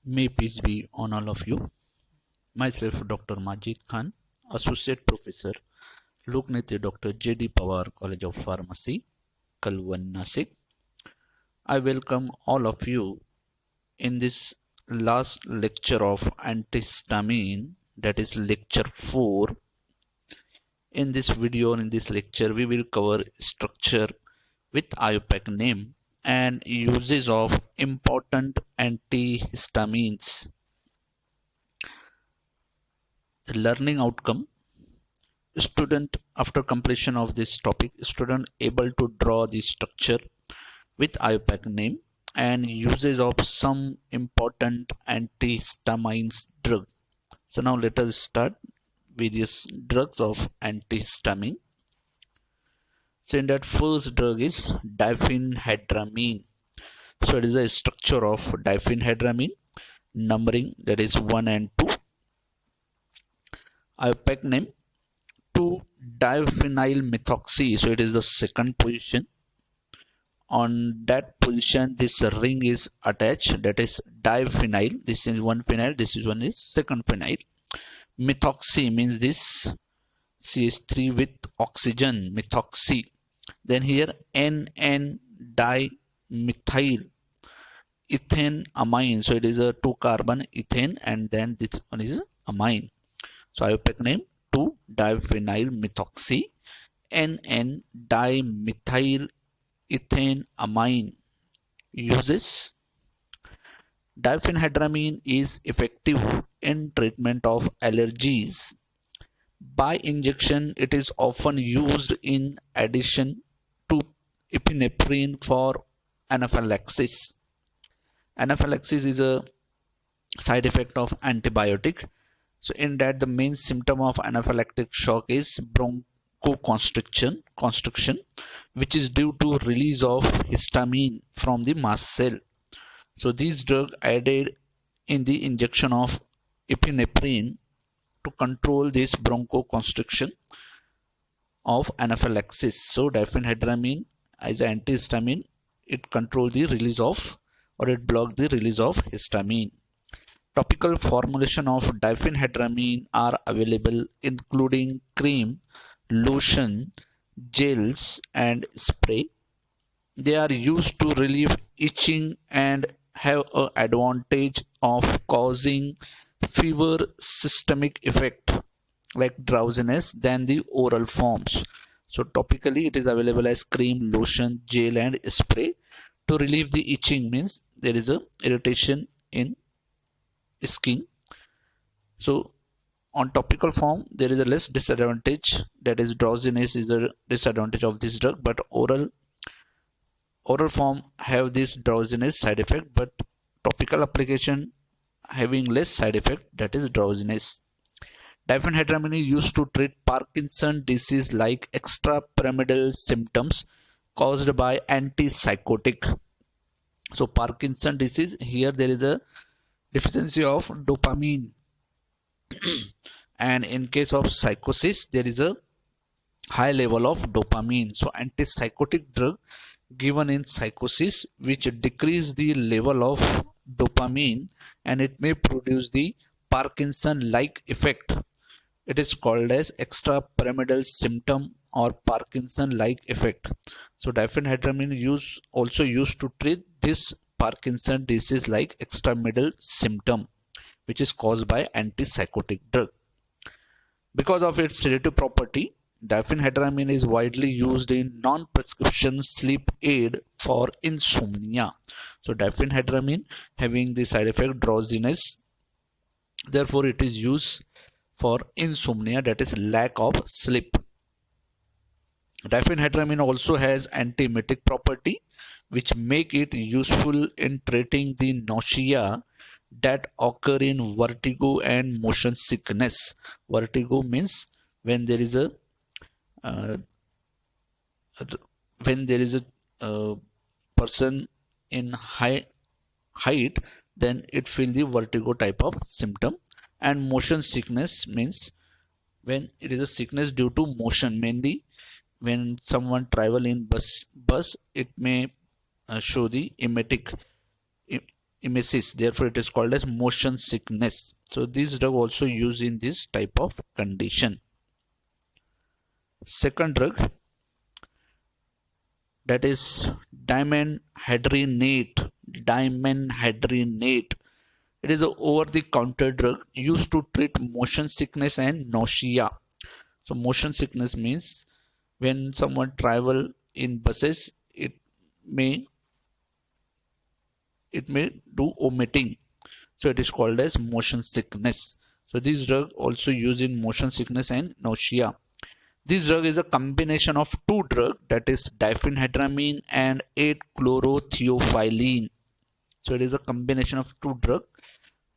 May peace be on all of you. Myself, Dr. Majid Khan, Associate Professor, Loknetri Dr. J.D. Pawar College of Pharmacy, Kalwan, Nasik. I welcome all of you in this last lecture of antihistamine, that is lecture 4. In this video, in this lecture, we will cover structure with IUPAC name and uses of important antihistamines. The learning outcome: student, after completion of this topic, student able to draw the structure with IUPAC name and uses of some important antihistamines drug. So now let us start various drugs of antihistamine. So in that, first drug is diphenhydramine. So it is a structure of diphenhydramine, numbering that is 1 and 2. IUPAC name 2-diphenyl methoxy. So it is the second position. On that position, this ring is attached, that is diphenyl. This is one phenyl, this is one is second phenyl. Methoxy means this CH3 with oxygen, methoxy. Then here NN dimethyl ethane amine. So it is a 2 carbon ethane, and then this one is amine. So IUPAC name 2-diphenyl methoxy NN dimethyl ethane amine. Uses: diphenhydramine is effective in treatment of allergies. By injection, it is often used in addition to epinephrine for anaphylaxis. Anaphylaxis is a side effect of antibiotic. So in that, the main symptom of anaphylactic shock is bronchoconstriction, which is due to release of histamine from the mast cell. So these drugs added in the injection of epinephrine to control this bronchoconstriction of anaphylaxis. So diphenhydramine as an antihistamine, it controls the release of, or it blocks the release of histamine. Topical formulation of diphenhydramine are available, including cream, lotion, gels, and spray. They are used to relieve itching and have an advantage of causing fewer systemic effect like drowsiness than the oral forms. So topically it is available as cream, lotion, gel, and spray. To relieve the itching means there is a irritation in skin. So on topical form there is a less disadvantage, that is drowsiness is a disadvantage of this drug, but oral form have this drowsiness side effect, but topical application having less side effect, that is drowsiness. Diphenhydramine is used to treat Parkinson's disease like extrapyramidal symptoms caused by antipsychotic. So Parkinson's disease, here there is a deficiency of dopamine and in case of psychosis there is a high level of dopamine. So antipsychotic drug given in psychosis which decrease the level of dopamine and it may produce the Parkinson-like effect. It is called as extrapyramidal symptom or Parkinson-like effect. So diphenhydramine also used to treat this Parkinson disease like extrapyramidal symptom which is caused by antipsychotic drug. Because of its sedative property, diphenhydramine is widely used in non-prescription sleep aid for insomnia. So diphenhydramine having the side effect drowsiness, therefore it is used for insomnia, that is lack of sleep. Diphenhydramine also has antiemetic property which make it useful in treating the nausea that occur in vertigo and motion sickness. Vertigo means when there is a person in high height, then it feels the vertigo type of symptom. And motion sickness means when it is a sickness due to motion, mainly when someone travel in bus it may show the emetic emesis, therefore it is called as motion sickness. So this drug also used in this type of condition. Second drug, that is Dimenhydrinate. Dimenhydrinate. It is an over-the-counter drug used to treat motion sickness and nausea. So motion sickness means when someone travel in buses, may it may do vomiting. So it is called as motion sickness. So this drug also used in motion sickness and nausea. This drug is a combination of two drugs, that is diphenhydramine and 8-chlorotheophylline. So it is a combination of two drugs,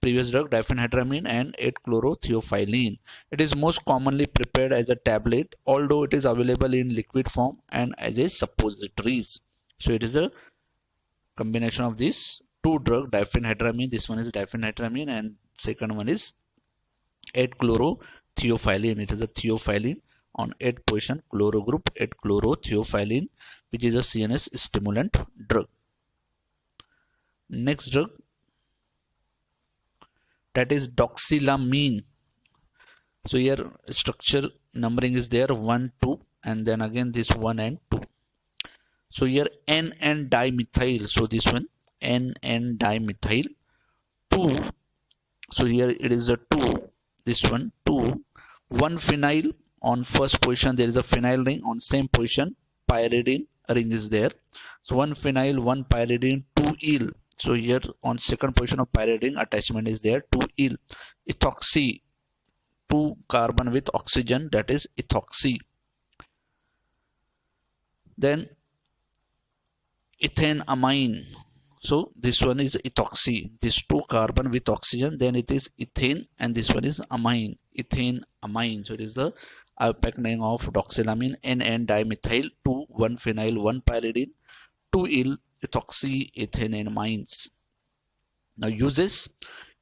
previous drug diphenhydramine and 8-chlorotheophylline. It is most commonly prepared as a tablet, although it is available in liquid form and as a suppositories. So it is a combination of these two drugs, diphenhydramine. This one is diphenhydramine and second one is 8-chlorotheophylline. It is a theophylline on 8 position, chloro group, 8-chlorotheophylline, which is a CNS stimulant drug. Next drug, that is Doxylamine. So here structure numbering is there 1, 2, and then again this 1 and 2. So here N and dimethyl. So this one N and dimethyl 2. So here it is a 2. This one 2. 1 phenyl on first position. There is a phenyl ring on same position. Pyridine ring is there. So 1 phenyl, 1 pyridine, 2 eel. So here on second position of pyridine attachment is there 2 eel. Ethoxy, 2 carbon with oxygen, that is ethoxy. Then ethenamine. So this one is ethoxy. This 2 carbon with oxygen, then it is ethane, and this one is amine. Ethenamine. So it is the IUPAC name of doxylamine. N dimethyl 2, 1 phenyl, 1 pyridine, 2 eel, ethoxy, ethenamines. Now uses,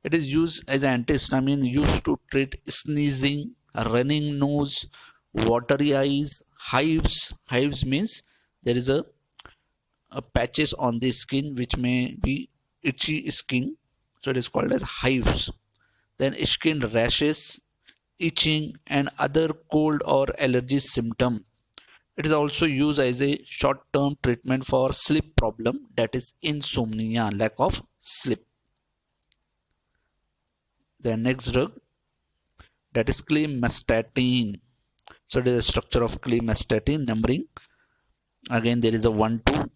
it is used as an antihistamine, used to treat sneezing, running nose, watery eyes, hives. Hives means there is a patches on the skin which may be itchy skin, so it is called as hives. Then skin rashes, itching and other cold or allergy symptom. It is also used as a short-term treatment for sleep problem, that is insomnia, lack of sleep. The next drug, that is Clemastine. So it is a structure of Clemastine numbering. Again there is a 1, 2.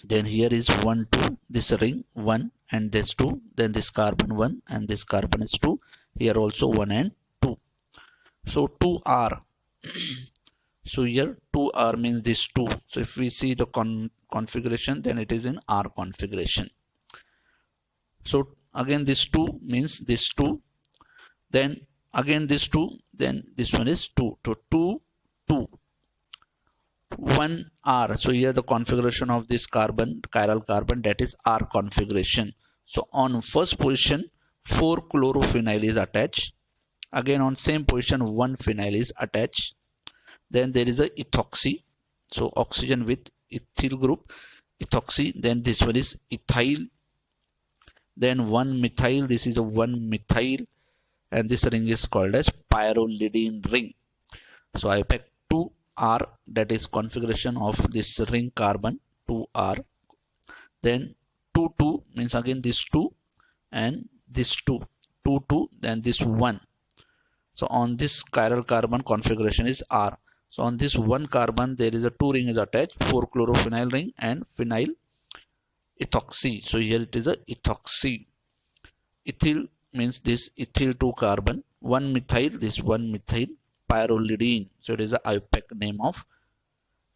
Then here is 1, 2. This ring 1 and this 2. Then this carbon 1 and this carbon is 2. Here also 1 and 2. So 2R. So here 2R means this 2. So if we see the configuration, then it is in R configuration. So again this 2 means this 2. Then again this 2. Then this one is 2. So 2, 2. 1R. So here the configuration of this carbon, chiral carbon, that is R configuration. So on first position 4 chlorophenyl is attached. Again on same position 1 phenyl is attached. Then there is a ethoxy. So oxygen with ethyl group, ethoxy. Then this one is ethyl. Then 1 methyl. This is a 1 methyl. And this ring is called as pyrrolidine ring. So I pick 2R, that is configuration of this ring carbon 2R. Then 2, 2 means again this 2 and this 2. 2, 2, then this 1. So on this chiral carbon configuration is R. So on this 1 carbon there is a 2 ring is attached, 4 chlorophenyl ring and phenyl ethoxy. So here it is a ethoxy. Ethyl means this ethyl 2 carbon, 1 methyl, this 1 methyl, pyrrolidine. So it is the IUPAC name of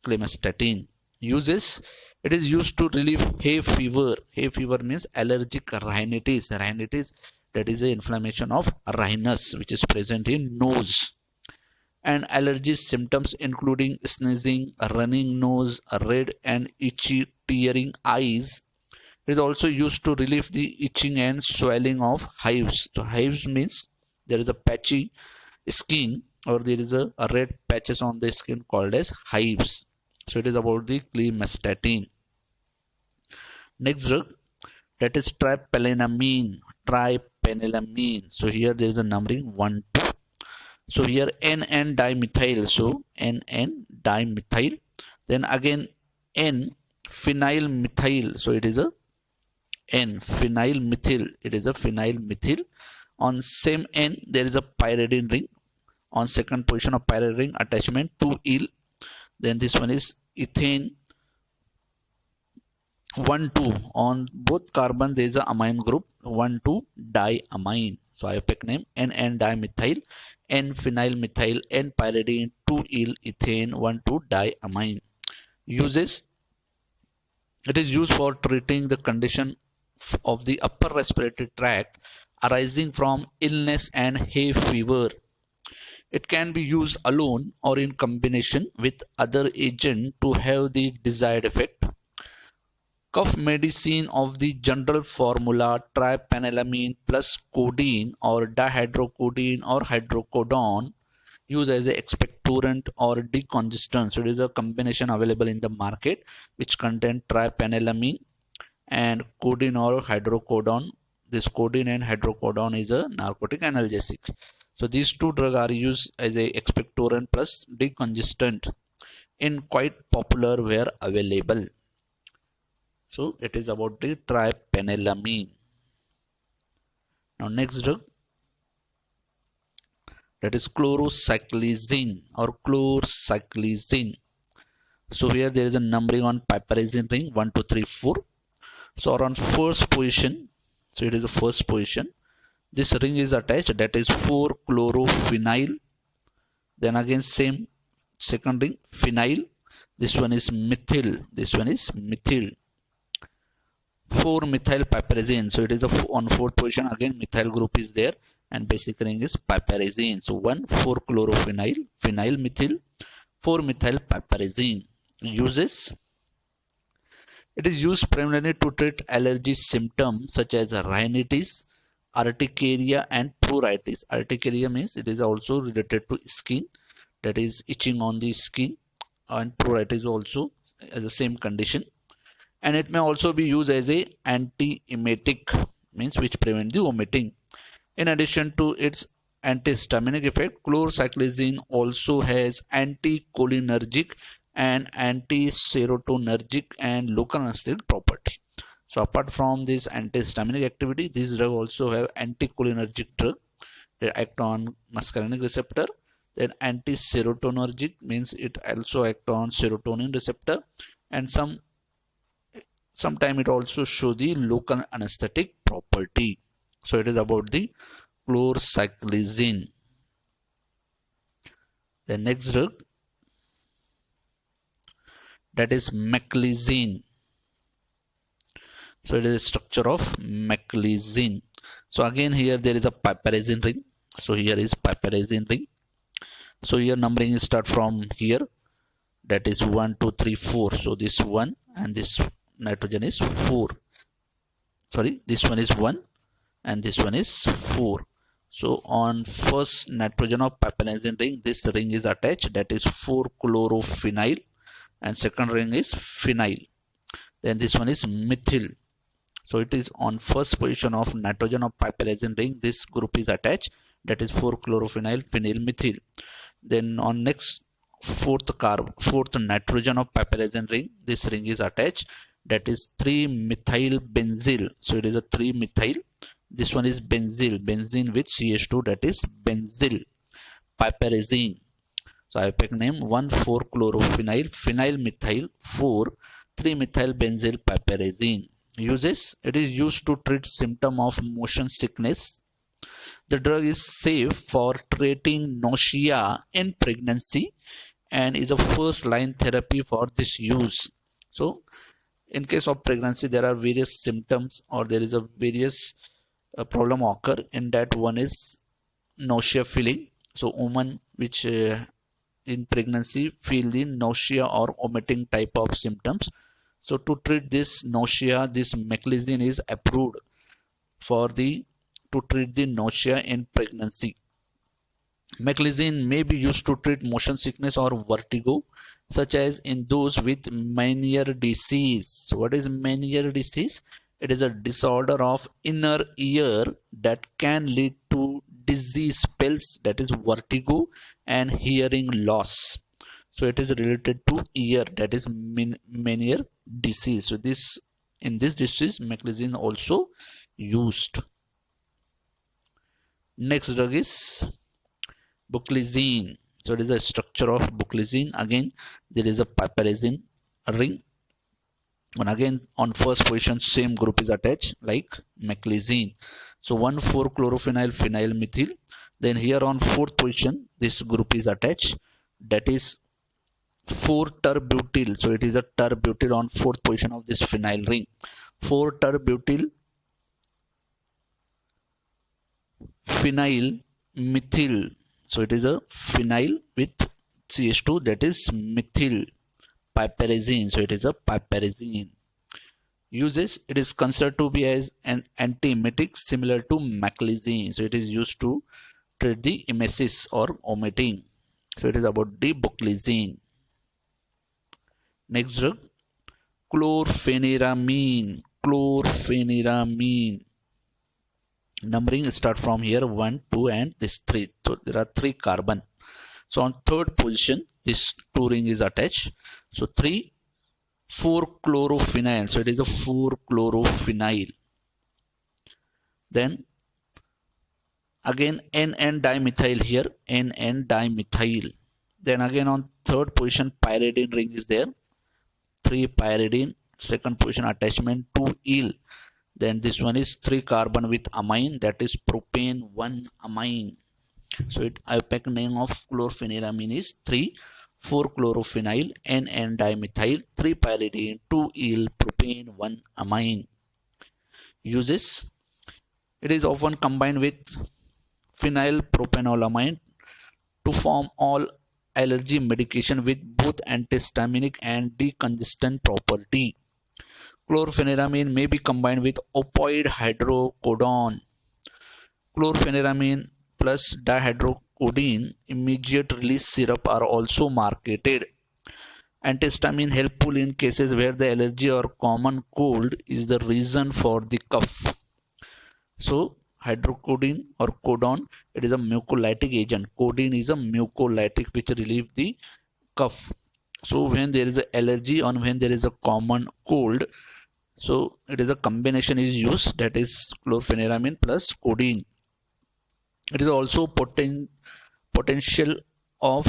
Clemastine. Uses, it is used to relieve hay fever. Hay fever means allergic rhinitis. Rhinitis, that is the inflammation of rhinus which is present in nose. And allergy symptoms including sneezing, running nose, red and itchy tearing eyes. It is also used to relieve the itching and swelling of hives. So hives means there is a patchy skin or there is a red patches on the skin called as hives. So it is about the Clemastine. Next drug, that is triphenyllamine. So here there is a numbering 1 2. So here N dimethyl, so N dimethyl, then again N phenyl methyl, so it is a N phenyl methyl, it is a phenyl methyl. On same N there is a pyridine ring, on second position of pyridine ring attachment 2-yle. Then this one is ethane 1 2. On both carbon there is a amine group 1 2 diamine. So IUPAC name N dimethyl, N phenyl methyl, N pyridine, 2-yle ethane 1 2 diamine. Uses: it is used for treating the condition of the upper respiratory tract arising from illness and hay fever. It can be used alone or in combination with other agent to have the desired effect. Cough medicine of the general formula triphenyllamine plus codeine or dihydrocodeine or hydrocodone, used as a expectorant or decongestant. So it is a combination available in the market which contain triphenyllamine and codeine or hydrocodone. This codeine and hydrocodone is a narcotic analgesic. So these two drugs are used as a expectorant plus decongestant in quite popular where available. So it is about the triphenyllamine. Now next drug, that is chlorcyclizine or chlorcyclizine. So here there is a numbering on piperazine ring 1 2 3 4. So on first position, so it is the first position, this ring is attached, that is 4-chlorophenyl. Then again same second ring phenyl, this one is methyl, this one is methyl. 4-methyl piperazine, so it is on fourth position, again methyl group is there and basic ring is piperazine. So 1,4-chlorophenyl, phenyl methyl, 4-methyl piperazine. Uses: it is used primarily to treat allergy symptoms such as rhinitis, urticaria and pruritus. Urticaria means it is also related to skin, that is itching on the skin, and pruritus also as the same condition. And it may also be used as a anti-emetic, means which prevent the vomiting. In addition to its antihistaminic effect, chlorcyclizine also has anticholinergic and anti-serotonergic and local anesthetic property. So apart from this antihistaminic activity, this drug also have anticholinergic drug. They act on muscarinic receptor. Then anti-serotonergic means it also act on serotonin receptor, and sometime it also show the local anesthetic property. So it is about the chlorcyclizine. The next drug, that is Meclizine. So it is a structure of Meclizine. So again here there is a piperazine ring. So here is piperazine ring. So here numbering start from here, that is 1 2 3 4. So this 1 and this nitrogen is 4. Sorry, this one is 1 and this one is 4. So on first nitrogen of piperazine ring, this ring is attached, that is 4-chlorophenyl, and second ring is phenyl. Then this one is methyl. So it is on first position of nitrogen of piperazine ring, this group is attached, that is 4-chlorophenyl phenyl methyl. Then on next fourth nitrogen of piperazine ring, this ring is attached, that is 3-methyl benzyl. So it is a 3-methyl. This one is benzyl, benzene with CH2, that is benzyl piperazine. So I pick name 1,4-chlorophenyl phenyl methyl 4,3-methyl benzyl piperazine. Uses: it is used to treat symptom of motion sickness. The drug is safe for treating nausea in pregnancy and is a first line therapy for this use. So in case of pregnancy, there are various symptoms, or there is a various problem occur. In that, one is nausea feeling. So women which in pregnancy feel the nausea or vomiting type of symptoms. So to treat this nausea, this Meclizine is approved for to treat the nausea in pregnancy. Meclizine may be used to treat motion sickness or vertigo such as in those with Meniere disease. What is Meniere disease? It is a disorder of inner ear that can lead to dizzy spells, that is vertigo, and hearing loss. So it is related to ear, that is Meniere disease. So in this disease Meclizine also used. Next drug is Buclizine. So it is a structure of Buclizine. Again, there is a piperazine ring. And again, on first position, same group is attached like Meclizine. So 1,4-chlorophenyl phenyl methyl. Then here on fourth position, this group is attached. That is 4-terbutyl. So it is a terbutyl on fourth position of this phenyl ring. 4-terbutyl phenyl methyl. So it is a phenyl with CH2, that is methyl piperazine. So it is a piperazine. Uses: it is considered to be as an antiemetic similar to Meclizine. So it is used to treat the emesis or vomiting. So it is about the Buclizine. Next drug, Chlorpheniramine. Chlorpheniramine. Numbering start from here 1, 2 and this 3. So there are 3 carbon. So on third position this 2 ring is attached. So 4-chlorophenyl. So it is a 4-chlorophenyl. Then again N-dimethyl here, N-dimethyl. Then again on third position pyridine ring is there, 3 pyridine. Second position attachment 2-eel. Then this one is 3 carbon with amine, that is propane 1 amine. So IUPAC name of chlorpheniramine is 3,4-chlorophenyl N-dimethyl 3 pyridine 2-eel propane 1 amine. Uses: it is often combined with phenylpropanolamine to form all allergy medication with both antihistaminic and decongestant property. Chlorpheniramine may be combined with opioid hydrocodone. Chlorpheniramine plus dihydrocodeine immediate release syrup are also marketed. Antihistamine helpful in cases where the allergy or common cold is the reason for the cough. So hydrocodone or codone, it is a mucolytic agent. Codeine is a mucolytic which relieves the cough. So when there is an allergy or when there is a common cold, so it is a combination is used, that is chlorpheniramine plus codeine. It is also potentiator of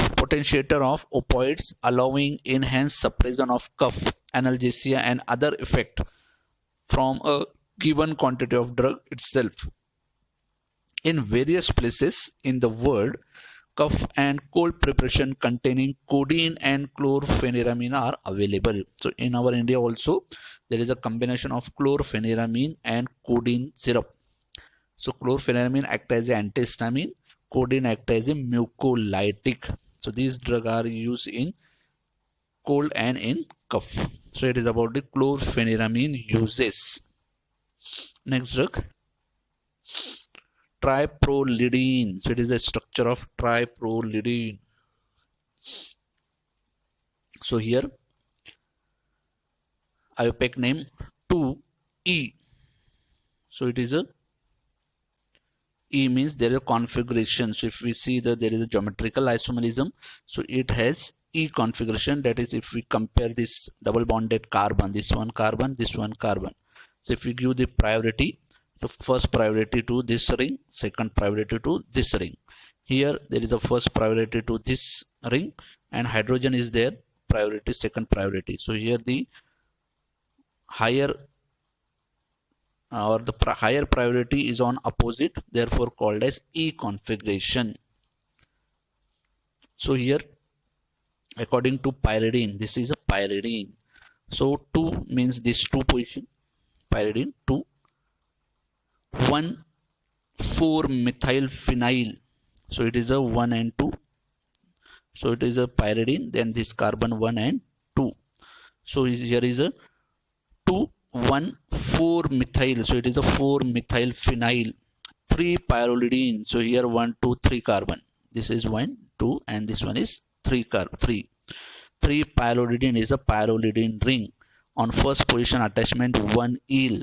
opioids, allowing enhanced suppression of cough, analgesia and other effect from a given quantity of drug itself. In various places in the world, cough and cold preparation containing codeine and chlorpheniramine are available. So in our India also there is a combination of chlorpheniramine and codeine syrup. So chlorpheniramine acts as an antihistamine, codeine acts as a mucolytic. So these drugs are used in cold and in cough. So it is about the chlorpheniramine uses. Next drug, Triprolidine. So it is a structure of Triprolidine. So here IUPAC name 2E. So it is a E means there is a configuration. So if we see that there is a geometrical isomerism, so it has E configuration. That is, if we compare this double bonded carbon, this one carbon, this one carbon. So if we give the priority, so first priority to this ring, second priority to this ring. Here there is a first priority to this ring and hydrogen is there, priority, second priority. So here the higher higher priority is on opposite, therefore called as E configuration. So here according to pyridine, this is a pyridine. So 2 means this 2 position, pyridine 2, 1,4-methyl phenyl. So it is a 1 and 2. So it is a pyridine, then this carbon 1 and 2. So here is a 2,1,4-methyl. So it is a 4-methyl phenyl. 3-pyrrolidine. So here 1, 2, 3 carbon. This is 1, 2 and this one is 3 carbon. 3. 3-pyrrolidine is a pyrrolidine ring. On first position attachment 1-yle,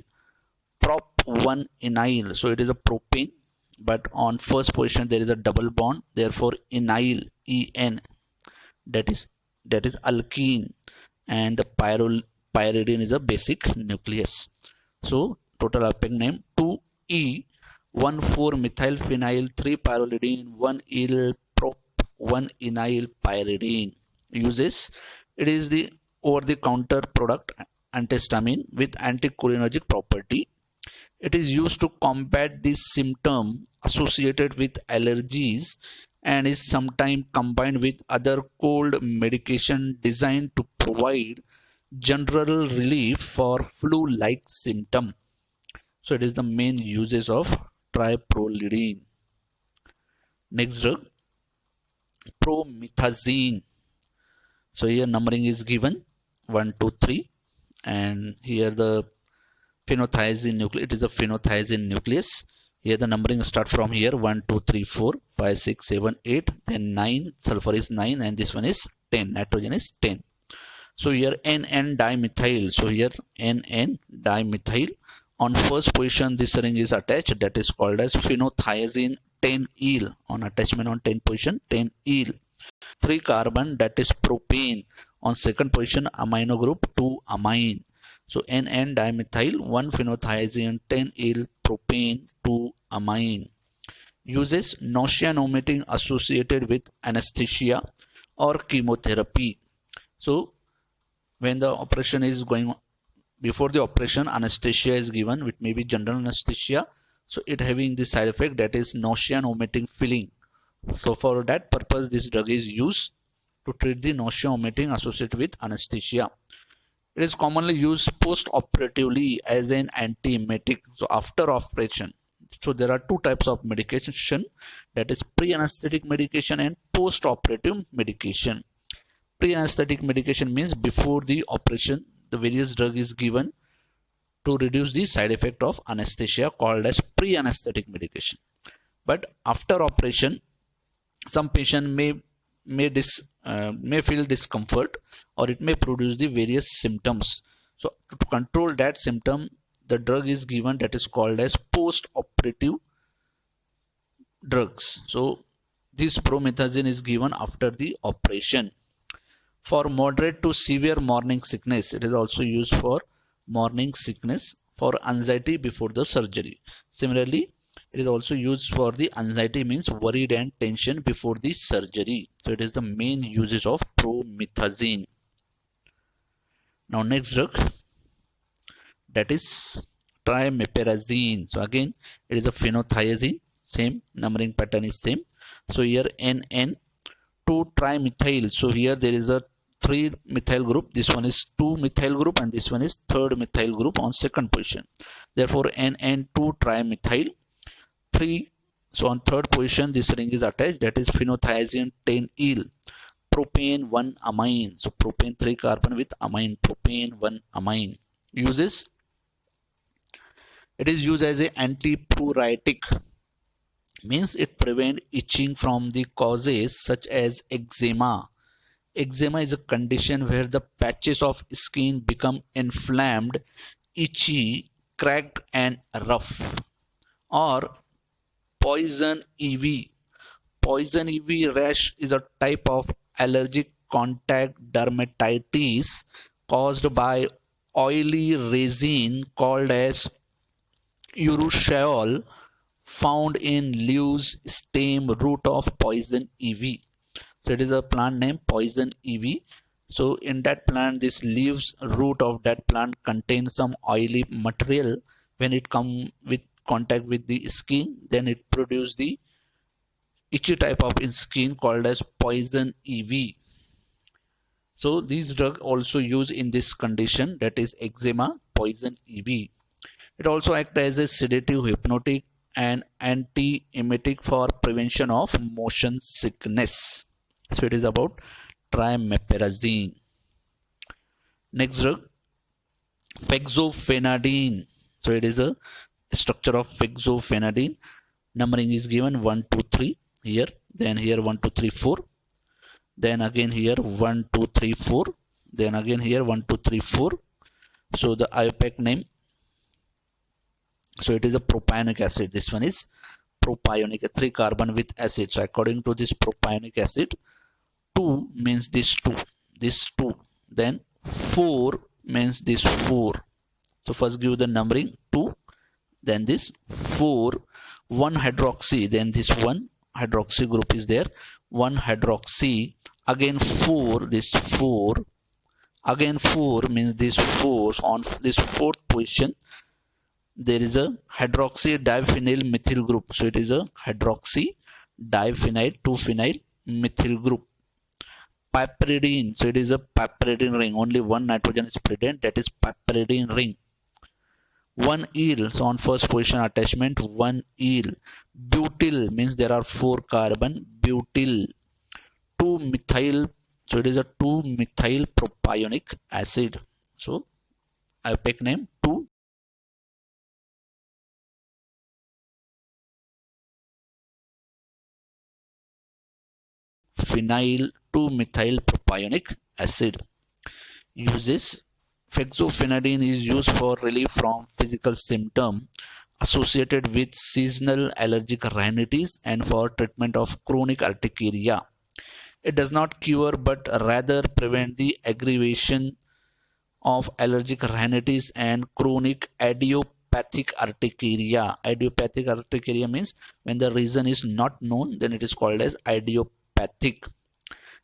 prop 1-enyl, so it is a propane, but on first position there is a double bond, therefore enyl, En, that is alkene, and pyridine is a basic nucleus. So total APEC name 2E 1,4-methylphenyl 3-pyrrolidine 1-yle prop 1-enyl pyridine. Uses: it is the over-the-counter product antihistamine with anticholinergic property. It is used to combat the symptom associated with allergies and is sometimes combined with other cold medication designed to provide general relief for flu-like symptom. So it is the main uses of triprolidine. Next drug, promethazine. So here numbering is given 1, 2, 3, and here the phenothiazine nucleus. It is a phenothiazine nucleus. Here the numbering start from here 1, 2, 3, 4, 5, 6, 7, 8, then 9. Sulfur is 9, and this one is 10. Nitrogen is 10. So here N-N-dimethyl. So here N-N-dimethyl. On first position this ring is attached, that is called as phenothiazine 10-yle. On attachment on 10 position 10-yle. 3 carbon, that is propane. On second position amino group 2-amine. So N-N-dimethyl 1-phenothiazine 10-yle propane 2-amine. Uses: nausea and vomiting associated with anesthesia or chemotherapy. So when the operation is going on, before the operation anesthesia is given, which may be general anesthesia, so it having the side effect, that is nausea and vomiting feeling. So for that purpose this drug is used to treat the nausea and vomiting associated with anesthesia. It is commonly used post-operatively as an antiemetic, so after operation. So there are two types of medication, that is pre-anesthetic medication and post-operative medication. Pre-anesthetic medication means before the operation the various drug is given to reduce the side effect of anesthesia, called as pre-anesthetic medication. But after operation some patient may feel discomfort, or it may produce the various symptoms. So to control that symptom the drug is given, that is called as post-operative drugs. So this promethazine is given after the operation. For moderate to severe morning sickness, it is also used for morning sickness, for anxiety before the surgery. Similarly, it is also used for the anxiety, means worried and tension before the surgery. So it is the main uses of promethazine. Now next drug, that is Trimeprazine. So again it is a phenothiazine, same numbering pattern is same. So here NN2-trimethyl. So here there is a 3-methyl group, this one is 2-methyl group, and this one is 3rd-methyl group on second position. Therefore NN2-trimethyl 3. So on third position this ring is attached, that is phenothiazine 10-yle propane 1-amine. So propane 3 carbon with amine, propane 1-amine. Uses: it is used as a antipruritic, means it prevents itching from the causes such as eczema. Eczema is a condition where the patches of skin become inflamed, itchy, cracked and rough. Or poison ivy. Poison ivy rash is a type of allergic contact dermatitis caused by oily resin called as urushiol, found in leaves, stem, root of poison ivy. So it is a plant name poison ivy. So in that plant, this leaves, root of that plant contains some oily material. When it come with contact with the skin, then it produces the itchy type of skin called as poison ivy. So these drugs also used in this condition, that is eczema, poison ivy. It also acts as a sedative, hypnotic and anti-emetic for prevention of motion sickness. So it is about Trimeprazine. Next drug, Fexofenadine. So it is a structure of Fexofenadine. Numbering is given 1, 2, 3 here, then here 1, 2, 3, 4. then again here 1 2 3 4, then again here 1 2 3 4. So the IUPAC name, so it is a propionic acid. This one is propionic, 3 carbon with acid. So according to this propionic acid, 2 means this 2, then 4 means this 4. So first give the numbering 2, then this 4, 1 hydroxy, then this 1 hydroxy group is there, 1 hydroxy, again 4, this 4, again 4 means this 4. So on this fourth position there is a hydroxy diphenyl methyl group. So it is a hydroxy diphenyl 2-phenyl methyl group. Piperidine, so it is a piperidine ring, only one nitrogen is present, that is piperidine ring. 1 eel, so on first position attachment 1 eel. Butyl means there are 4 carbon, butyl. 2 methyl, so it is a 2 methyl propionic acid. So IUPAC name 2 phenyl 2 methyl propionic acid. Uses: Fexofenadine is used for relief from physical symptom associated with seasonal allergic rhinitis and for treatment of chronic urticaria. It does not cure but rather prevent the aggravation of allergic rhinitis and chronic idiopathic urticaria. Idiopathic urticaria means when the reason is not known, then it is called as idiopathic.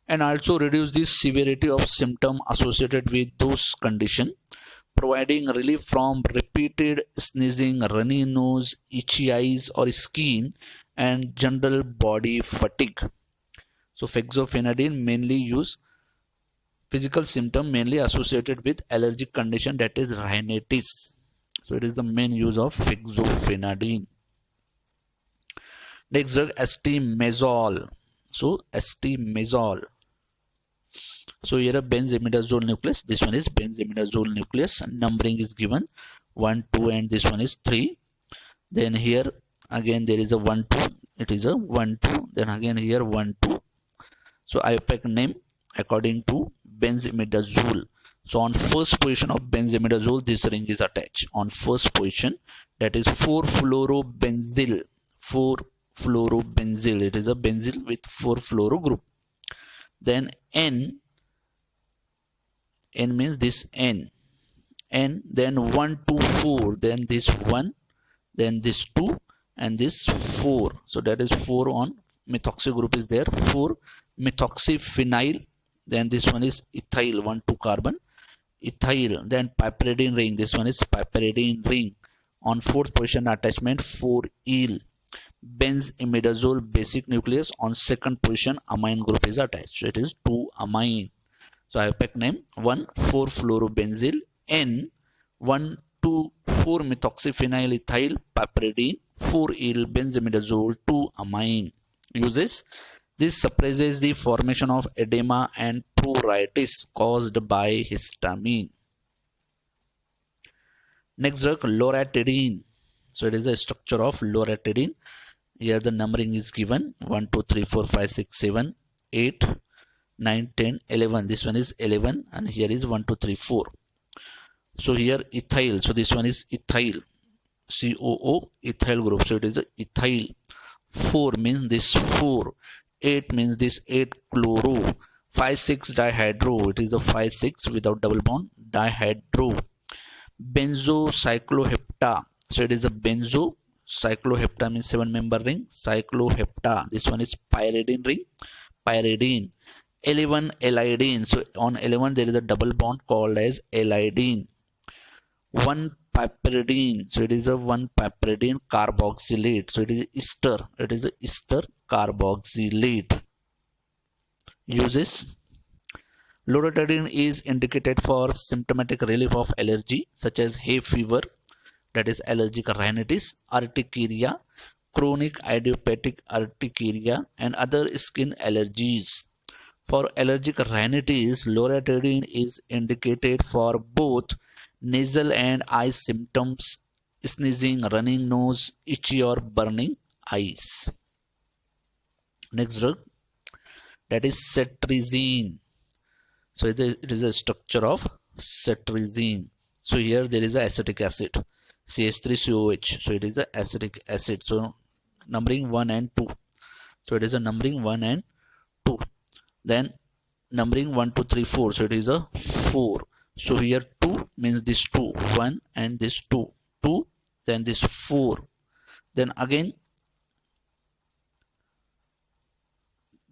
And also reduce the severity of symptom associated with those conditions, providing relief from repeated sneezing, runny nose, itchy eyes or skin, and general body fatigue. So fexofenadine mainly use physical symptom mainly associated with allergic condition, that is rhinitis. So it is the main use of fexofenadine. Next drug, estimazole. So estimazole. So here a benzimidazole nucleus. This one is benzimidazole nucleus. Numbering is given 1, 2, and this one is 3. Then here again there is a 1, 2. It is a 1, 2. Then again here 1, 2. So IUPAC name according to benzimidazole. So on first position of benzimidazole, this ring is attached. On first position, that is 4-fluorobenzyl. 4-fluorobenzyl. It is a benzyl with 4-fluoro group. Then N means this N, then 1, 2, 4, then this 1, then this 2, and this 4. So that is 4 on methoxy group is there, 4 methoxyphenyl, then this one is ethyl, 1, 2 carbon, ethyl, then piperidine ring, this one is piperidine ring. On fourth position attachment 4 eel. Benzimidazole basic nucleus, on second position amine group is attached. So it is 2 amine. So IUPAC name 1, 4-fluorobenzyl, N, 1, 2, 4 methoxyphenyl ethyl piperidine, 4 eel benzimidazole, 2 amine. Uses: this suppresses the formation of edema and pruritus caused by histamine. Next drug, Loratadine. So it is the structure of Loratadine. Here the numbering is given 1, 2, 3, 4, 5, 6, 7, 8, 9, 10, 11. This one is 11, and here is 1, 2, 3, 4. So here ethyl. So this one is ethyl, COO, ethyl group. So it is a ethyl. 4 means this 4. 8 means this 8 chloro. 5, 6 dihydro. It is a 5, 6 without double bond, dihydro. Benzocyclohepta. So it is a benzo. Cyclohepta means 7-member ring. Cyclohepta. This one is pyridine ring. Pyridine. 11 elidine. So on 11 there is a double bond called as elidine. 1 piperidine. So it is a 1 piperidine carboxylate. So it is ester. It is a ester carboxylate. Uses: Loratadine is indicated for symptomatic relief of allergy such as hay fever, that is allergic rhinitis, urticaria, chronic idiopathic urticaria, and other skin allergies. For allergic rhinitis, Loratadine is indicated for both nasal and eye symptoms, sneezing, running nose, itchy or burning eyes. Next drug, that is cetirizine. So it is a structure of cetirizine. So here there is a acetic acid, CH3COH. So it is a acetic acid. So numbering 1 and 2. So it is a numbering 1 and 2. Then numbering 1, 2, 3, 4. So it is a 4. So here 2 means this 2, 1 and this 2, 2, then this 4. Then again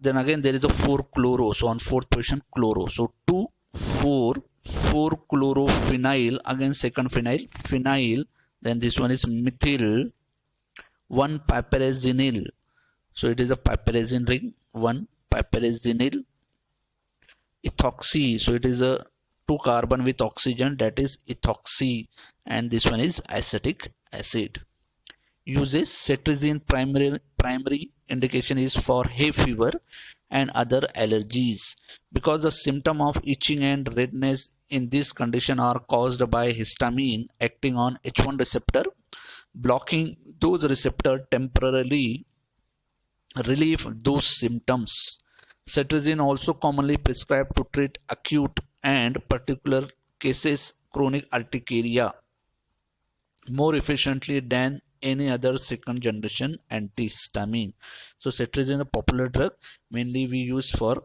there is a 4 chloro. So on fourth position chloro. So 2, 4, 4 chlorophenyl, again second phenyl, then this one is methyl, 1 piperazine. So it is a piperazine ring, 1 piperazine, ethoxy. So it is a 2 carbon with oxygen, that is ethoxy, and this one is acetic acid. Uses cetirizine primary indication is for hay fever and other allergies, because the symptom of itching and redness in this condition are caused by histamine acting on H1 receptor. Blocking those receptors temporarily relieve those symptoms. Cetirizine also commonly prescribed to treat acute and particular cases chronic urticaria more efficiently than any other second generation antihistamine. So cetirizine is a popular drug, mainly we use for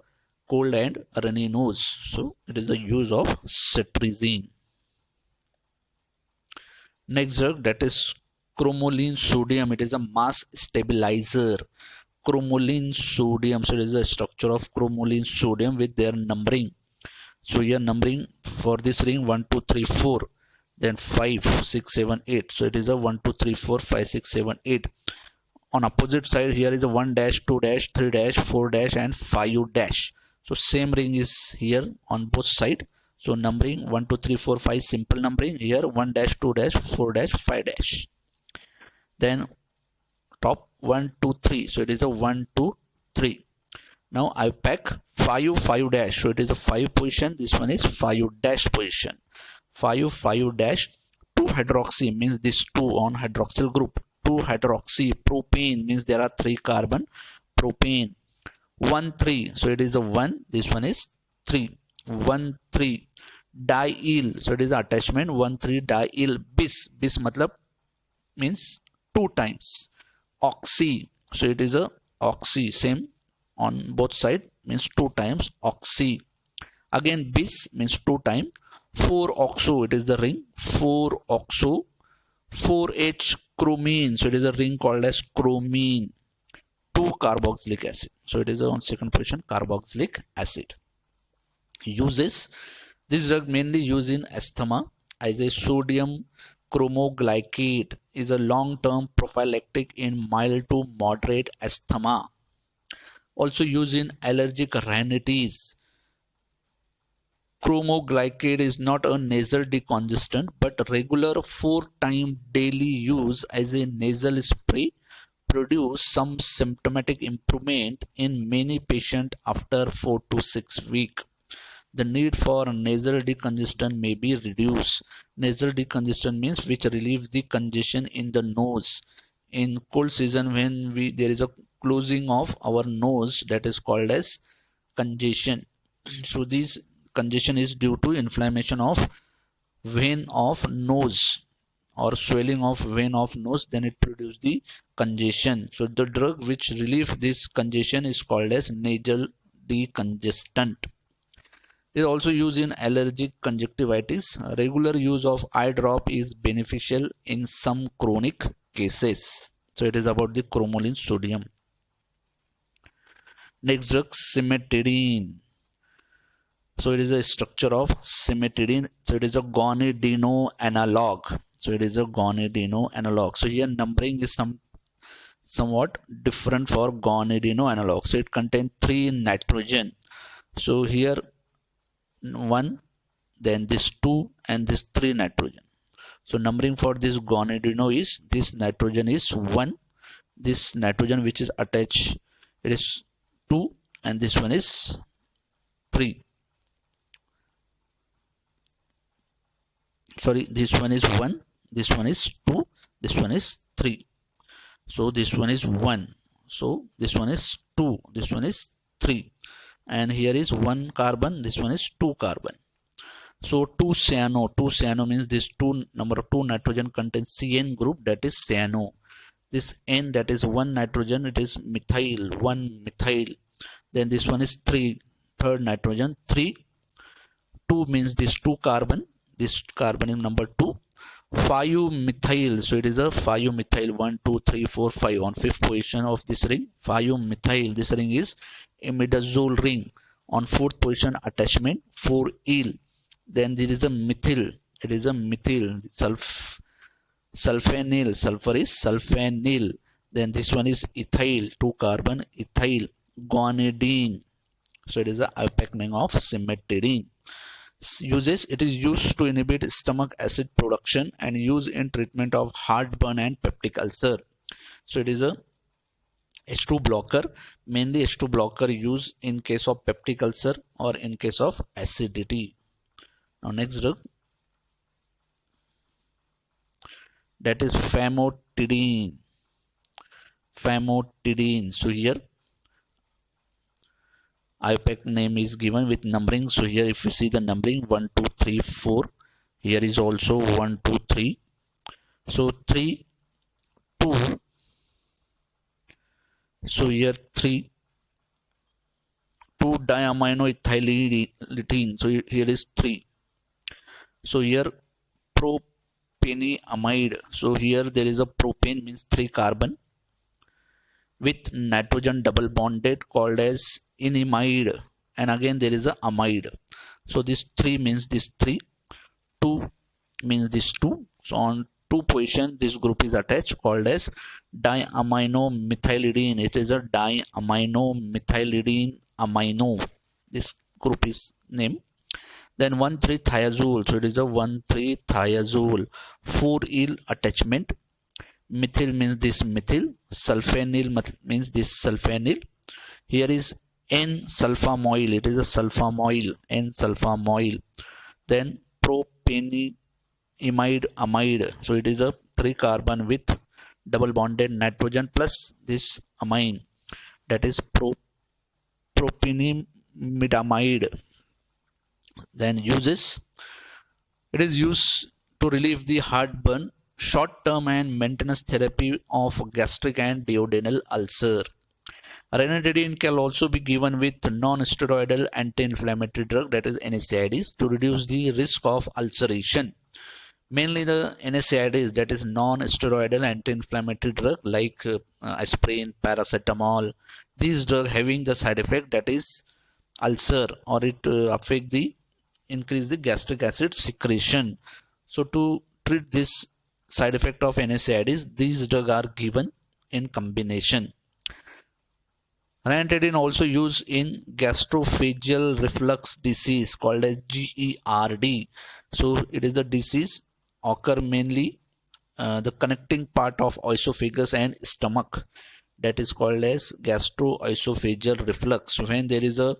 cold and runny nose. So it is the use of cetirizine. Next drug, that is Cromolyn sodium. It is a mass stabilizer. Cromolyn sodium. So it is the structure of Cromolyn sodium with their numbering. So here numbering for this ring 1, 2, 3, 4. Then 5, 6, 7, 8. So it is a 1, 2, 3, 4, 5, 6, 7, 8. On opposite side here is a 1 dash, 2 dash, 3 dash, 4 dash and 5 dash. So same ring is here on both sides. So numbering 1, 2, 3, 4, 5, simple numbering. Here 1 dash, 2 dash, 4 dash, 5 dash. Then top 1, 2, 3. So it is a 1, 2, 3. Now I pack 5, 5 dash. So it is a 5 position. This one is 5 dash position. 5, 5 dash. 2 hydroxy means this 2 on hydroxyl group. 2 hydroxy. Propane means there are 3 carbon. Propane. 1, 3. So it is a 1. This one is 3. 1, 3. Diel. So it is attachment. 1, 3 diel. Bis. Bis matlab means 2 times. Oxy. So it is a oxy. Same on both sides means 2 times. Oxy. Again bis means 2 times. 4 oxo. It is the ring. 4 oxo. 4H chromine. So it is a ring called as chromine. 2 carboxylic acid. So it is on second position carboxylic acid. Uses. This drug mainly used in asthma as a sodium chromoglycate, is a long-term prophylactic in mild to moderate asthma. Also used in allergic rhinitis. Chromoglycate is not a nasal decongestant but regular 4-time daily use as a nasal spray produce some symptomatic improvement in many patients after 4 to 6 weeks. The need for nasal decongestant may be reduced. Nasal decongestant means which relieves the congestion in the nose. In cold season when there is a closing of our nose, that is called as congestion. So this congestion is due to inflammation of vein of nose or swelling of vein of nose, then it produces the congestion. So the drug which relieves this congestion is called as nasal decongestant. It is also used in allergic conjunctivitis. Regular use of eye drop is beneficial in some chronic cases. So it is about the Cromolyn sodium. Next drug, Cimetidine. So it is a structure of Cimetidine. So it is a gonadino analog. So it is a gonadino analog. So here numbering is somewhat different for gonadino analog. So it contains 3 nitrogen. So here 1, then this 2 and this 3 nitrogen. So numbering for this gonadino is, this nitrogen is 1, this nitrogen which is attached, it is 2 and this one is 3. Sorry, this one is 1, this one is 2, this one is 3. So this one is 1, so this one is 2, this one is 3. and here is 1 carbon, this one is 2 carbon. So 2 cyano means this number 2 nitrogen contains CN group, that is cyano. This N, that is 1 nitrogen, it is methyl, 1 methyl. Then this one is 3, third nitrogen, 3. 2 means this 2 carbon, this carbon is number 2. 5 methyl, so it is a 5 methyl, 1 2 3 4 5 on 5th position of this ring. 5 methyl, this ring is imidazole ring. On 4th position attachment 4 eel. Then there is a methyl, it is a methyl sulfanyl, sulfur is sulfanyl. Then this one is ethyl, 2 carbon, ethyl guanidine, so it is a IUPAC name of cimetidine. Uses, it is used to inhibit stomach acid production and used in treatment of heartburn and peptic ulcer. So it is a H2 blocker, mainly H2 blocker used in case of peptic ulcer or in case of acidity. Now next drug, that is famotidine. So here IUPAC name is given with numbering. So here if you see the numbering 1 2 3 4, here is also 1 2 3. So 3 2, so here 3 2 diaminoethylidine, so here is 3. So here propanamide, so here there is a propane means 3 carbon with nitrogen double bonded called as inimide, and again there is a amide. So this 3 means this 3, 2 means this 2. So on 2 position this group is attached called as diaminomethylidine. It is a diaminomethylidine amino, this group is name. Then 1,3-thiazole, so it is a 1,3-thiazole, 4 eel attachment. Methyl means this methyl, sulfanyl means this sulfanyl. Here is N-sulfamoyl, it is a sulfamoyl, N-sulfamoyl. Then propanamide amide, so it is a 3 carbon with double bonded nitrogen plus this amine, that is propanamidamide. Then uses, it is used to relieve the heartburn, short-term and maintenance therapy of gastric and duodenal ulcer. Ranitidine can also be given with non-steroidal anti-inflammatory drug, that is NSAIDs, to reduce the risk of ulceration. Mainly the NSAIDs, that is non-steroidal anti-inflammatory drug like aspirin, paracetamol. These drugs having the side effect that is ulcer, or it affect the increase the gastric acid secretion. So to treat this side effect of NSAIDs, these drugs are given in combination. Ranitidine also used in gastroesophageal reflux disease called as GERD. So it is the disease occur mainly the connecting part of esophagus and stomach, that is called as gastroesophageal reflux. So when there is a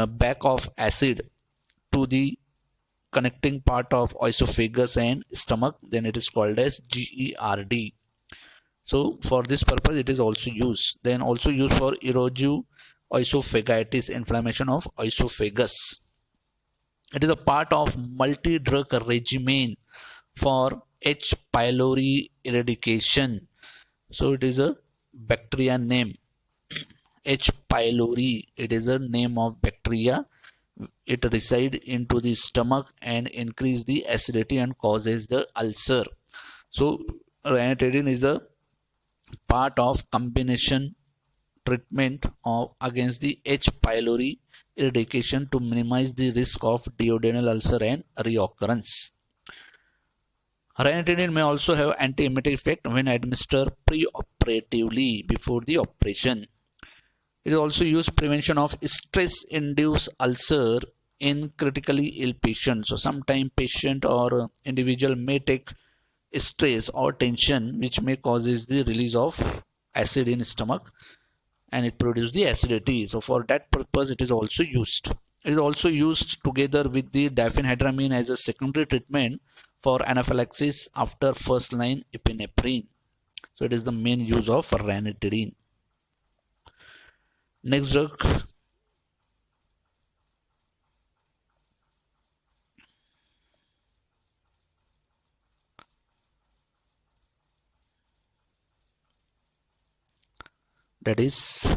back of acid to the connecting part of esophagus and stomach, then it is called as GERD. So for this purpose it is also used. Then also used for erosive esophagitis, inflammation of esophagus. It is a part of multi-drug regimen for H. pylori eradication. So it is a bacteria name, H. pylori, it is a name of bacteria. It resides into the stomach and increase the acidity and causes the ulcer. So ranitidine is a part of combination treatment of against the H. pylori eradication to minimize the risk of duodenal ulcer and reoccurrence. Ranitidine may also have anti-emetic effect when administered pre-operatively before the operation. It is also used prevention of stress-induced ulcer in critically ill patients. So sometimes patient or individual may take stress or tension which may causes the release of acid in stomach and it produces the acidity. So for that purpose it is also used. It is also used together with the diphenhydramine as a secondary treatment for anaphylaxis after first line epinephrine. So it is the main use of ranitidine. Next drug, that is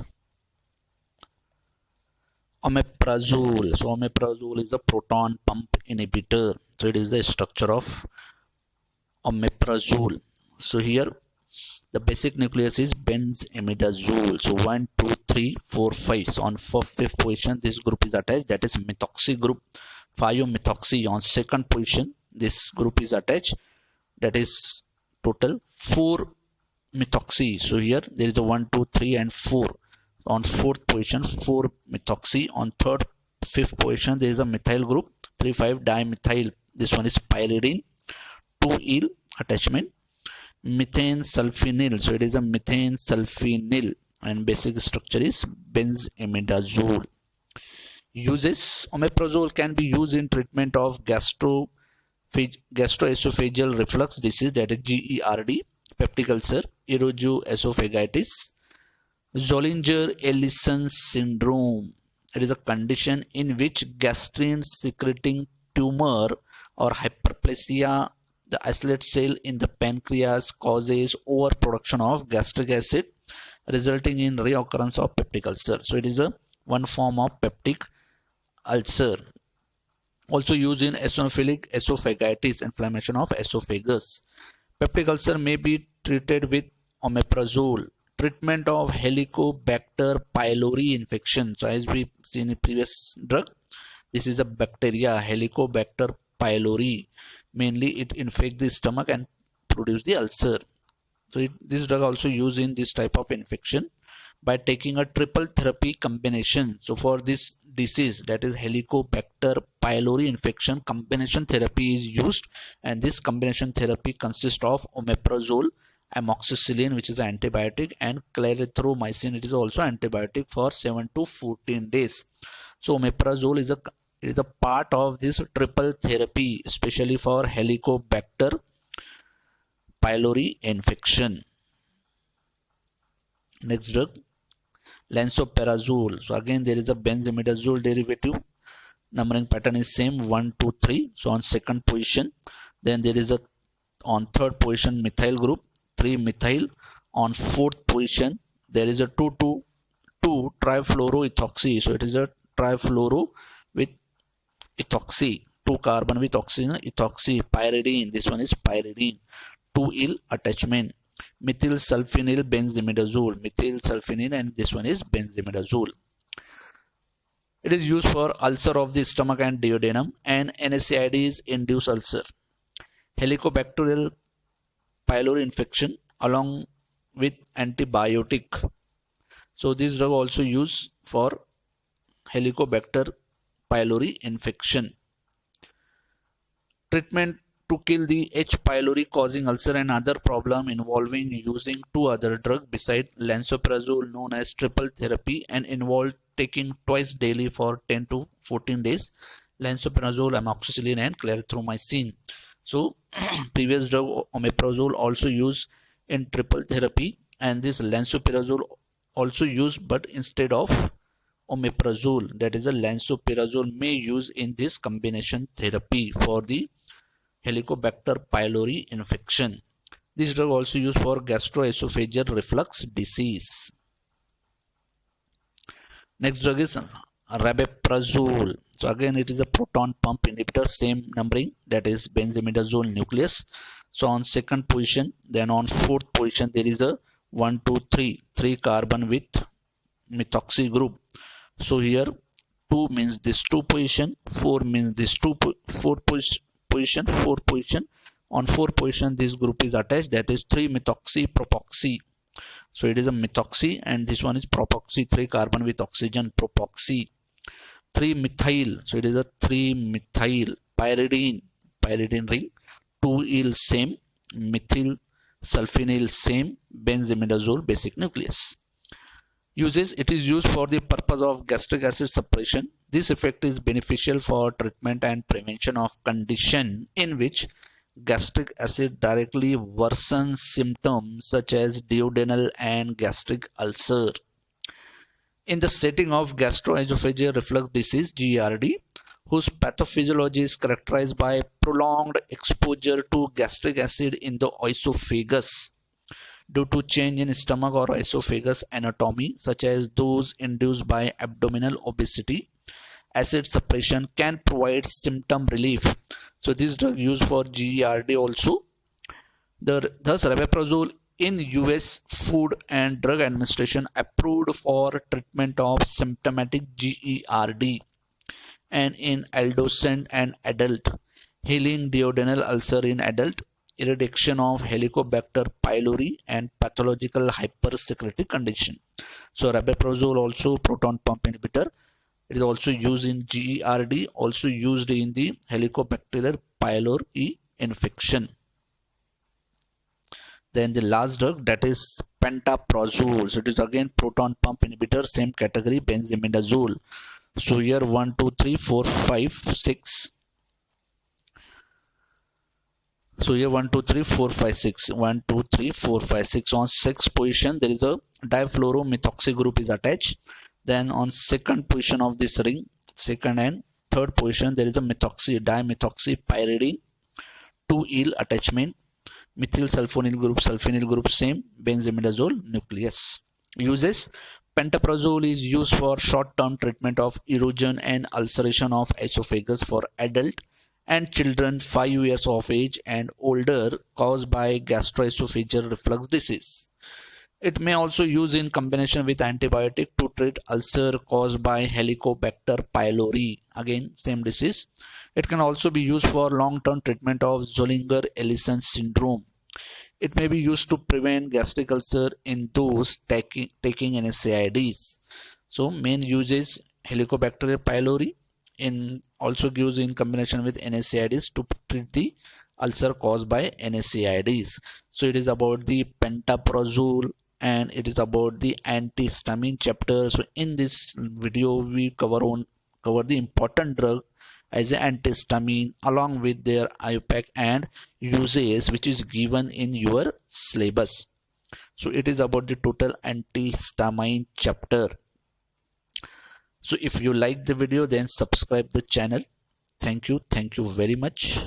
Omeprazole. So omeprazole is a proton pump inhibitor. So it is the structure of omeprazole. So here the basic nucleus is benzimidazole. So 1, 2, 3, 4, 5. So on fifth position, this group is attached. That is methoxy group. 5-methoxy on second position. This group is attached. That is total 4-methoxy. So here there is a 1, 2, 3, and 4. On fourth position, 4-methoxy. On third, fifth position, there is a methyl group. 3,5-dimethyl. This one is pyridine. 2-eel attachment. Methane sulfonyl. So it is a methane sulfonyl, and basic structure is benzimidazole. Uses: omeprazole can be used in treatment of gastroesophageal reflux disease, that is GERD, peptic ulcer, esophagitis, Zollinger-Ellison syndrome. It is a condition in which gastrin secreting tumor or hyperplasia the islet cell in the pancreas causes overproduction of gastric acid, resulting in reoccurrence of peptic ulcer. So it is a one form of peptic ulcer. Also used in eosinophilic esophagitis, inflammation of esophagus. Peptic ulcer may be treated with omeprazole. Treatment of Helicobacter pylori infection. So as we seen in previous drug, this is a bacteria, Helicobacter pylori. Mainly it infects the stomach and produce the ulcer. So this drug also used in this type of infection by taking a triple therapy combination. So for this disease, that is Helicobacter pylori infection, combination therapy is used, and this combination therapy consists of omeprazole, amoxicillin, which is an antibiotic, and clarithromycin. It is also antibiotic for 7 to 14 days. So omeprazole is a part of this triple therapy, especially for Helicobacter pylori infection. Next drug, Lansoprazole. So again there is a benzimidazole derivative. Numbering pattern is same, 1, 2, 3. So on second position, then there is a on third position methyl group, 3-methyl. On fourth position there is a 2 trifluoroethoxy. So it is a trifluoro with ethoxy, 2 carbon with oxygen, ethoxy. Pyridine, this one is pyridine. 2-eel attachment. Methyl sulfonyl benzimidazole, methyl sulfonyl, and this one is benzimidazole. It is used for ulcer of the stomach and duodenum, and NSAIDs induce ulcer. Helicobacter pylori infection along with antibiotic. So this drug also used for Helicobacter pylori infection. Treatment to kill the H. pylori causing ulcer and other problem involving using 2 other drugs beside lansoprazole known as triple therapy, and involved taking twice daily for 10 to 14 days, lansoprazole, amoxicillin, and clarithromycin. So previous drug omeprazole also used in triple therapy, and this lansoprazole also used, but instead of omeprazole, that is a lansoprazole may use in this combination therapy for the Helicobacter pylori infection. This drug also used for gastroesophageal reflux disease. Next drug is Rabeprazole. So again it is a proton pump inhibitor, same numbering, that is benzimidazole nucleus. So on second position, then on fourth position there is a 1, 2, 3 carbon with methoxy group. So here 2 means this 2 position, 4 means this 4 position. On 4 position this group is attached, that is 3-methoxy propoxy. So it is a methoxy, and this one is propoxy, 3 carbon with oxygen, propoxy. 3-methyl, so it is a 3-methyl. Pyridine ring. 2-eel same. Methyl sulfonyl same. Benzimidazole basic nucleus. Uses: it is used for the purpose of gastric acid suppression. This effect is beneficial for treatment and prevention of condition in which gastric acid directly worsens symptoms such as duodenal and gastric ulcer. In the setting of gastroesophageal reflux disease GERD, whose pathophysiology is characterized by prolonged exposure to gastric acid in the esophagus, due to change in stomach or esophagus anatomy, such as those induced by abdominal obesity. Acid suppression can provide symptom relief. So this drug used for GERD also. Thus, Rabeprazole in US Food and Drug Administration approved for treatment of symptomatic GERD, and in adolescent and adult, healing duodenal ulcer in adult, eradication of Helicobacter pylori and pathological hypersecretory condition. So Rabeprazole also proton pump inhibitor. It is also used in GERD, also used in the Helicobacter pylori infection. Then the last drug, that is Pantoprazole. So it is again proton pump inhibitor, same category, benzimidazole. So here 1, 2, 3, 4, 5, 6. So here 1, 2, 3, 4, 5, 6. 1, 2, 3, 4, 5, 6. On sixth position, there is a difluoromethoxy group is attached. Then on second position of this ring, second and third position, there is a dimethoxypyridine 2-eel attachment. Methyl sulfonyl group same, benzimidazole nucleus. Uses: Pantoprazole is used for short-term treatment of erosion and ulceration of esophagus for adult and children 5 years of age and older caused by gastroesophageal reflux disease. It may also use in combination with antibiotic to treat ulcer caused by Helicobacter pylori, again same disease. It can also be used for long-term treatment of Zollinger-Ellison syndrome. It may be used to prevent gastric ulcer in those taking NSAIDs. So main use is Helicobacter pylori, in also used in combination with NSAIDs to treat the ulcer caused by NSAIDs. So it is about the Pantoprazole and it is about the antihistamine chapter. So in this video we cover the important drug as an antihistamine along with their IUPAC and uses, which is given in your syllabus. So it is about the total antihistamine chapter. So if you like the video, then subscribe the channel. Thank you very much.